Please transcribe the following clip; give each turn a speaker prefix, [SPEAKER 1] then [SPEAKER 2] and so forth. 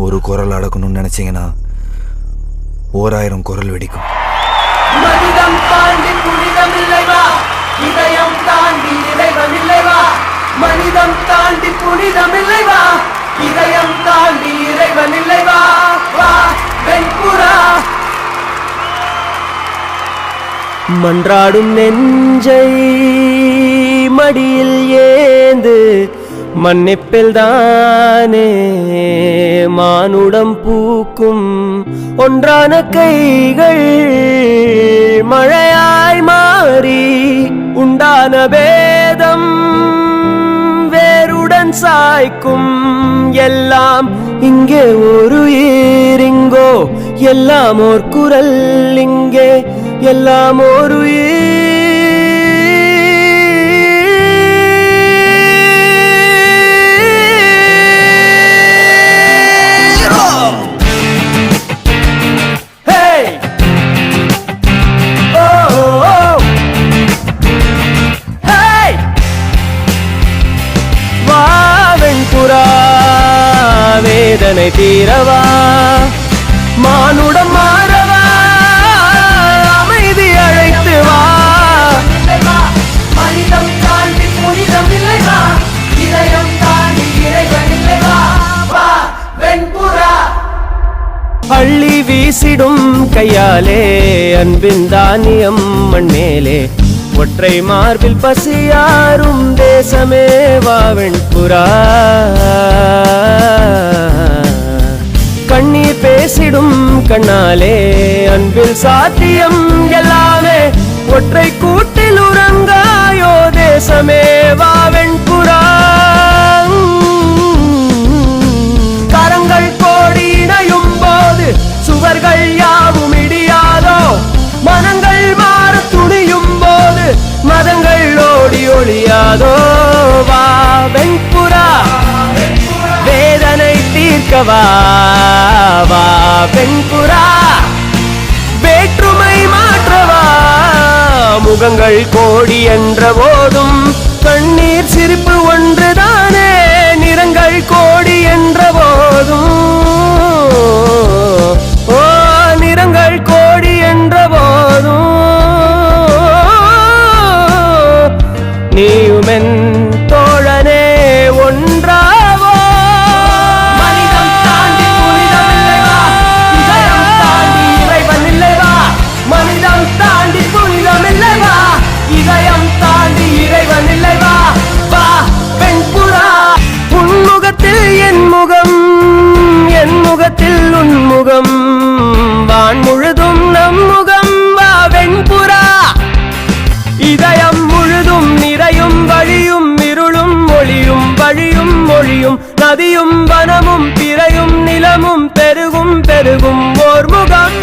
[SPEAKER 1] ஒரு குரல் அடக்கணும்னு நினைச்சீங்கன்னா 1000 குரல் வெடிக்கும்.
[SPEAKER 2] மனிதம் தாண்டி புனிதம் இல்லைவா, இதயம் தாண்டி இறைவன் இல்லைவா. மனிதம் தாண்டி புனிதம் இல்லைவா, இதயம் தாண்டி இறைவன் இல்லைவா. வா வெண்புறா. மன்றாடும் நெஞ்சை மடியில் ஏந்து மன்னிப்பில் தானே மானுடம் பூக்கும். ஒன்றான கைகள் மழையாய் மாறி உண்டான பேதம் வேருடன் சாய்க்கும். எல்லாம் இங்கே ஒரு ஈரிங்கோ, எல்லாம் ஓர் குரல் இங்கே, எல்லாம் ஒரு வேதனை தீரவா, மானுடம் மாறவா, அமைதி அழைத்து வா. மனிதம் தாண்டி புனிதம் இல்லைவா, இதயம் தாண்டி இறைவன் இல்லைவா. வா வெண்புறா. அள்ளி வீசிடும் கையாலே அன்பின் தானியம் மண்மேலே, ஒற்றை மார்பில் பசியாரும் தேசமே வா வெண்புறா. கண்ணீர் பேசிடும் கண்ணாலே அன்பில் சாத்தியம் எல்லாமே, ஒற்றை கூட்டில் உறங்காயோ தேசமே வா வெண்புறா. கரங்கள் கோடி இணையும் போது சுவர்கள் யாவும் இடியாதோ, மனங்கள் மாற துணியும் போது மதங்கள் ஓடி ஒளியாதோ. வா வெண்புறா, வேதனை தீர்க்கவா. வா வெண்புறா, வேற்றுமை மாற்றவா. முகங்கள் கோடி என்ற போதும் கண்ணீர் சிரிப்பு ஒன்றுதானே, நிறங்கள் கோடி என்ற போதும் நிறங்கள் கோடி என்ற போதும் நீயுமென் தோழனே ஒன்றாவோ. மனிதம் தாண்டி புனிதம் இல்லைவா, இதயம் தாண்டி இறைவன் இல்லைவா. மனிதம் தாண்டி புனிதம் இல்லைவா, இதயம் தாண்டி இறைவன் இல்லைவா. வா வெண்புறா. உன்முகத்தில் என் முகம், என் முகத்தில் உன்முகம், வான் முழுதும் நம் முகம். வா வெண்புறா. இதயம் முழுதும் நிறையும் வழியும் இருளும் ஒளியும் வழியும் மொழியும், நதியும் வனமும் பிறையும் நிலமும் பெருகும் பெருகும் ஓர் முகம்.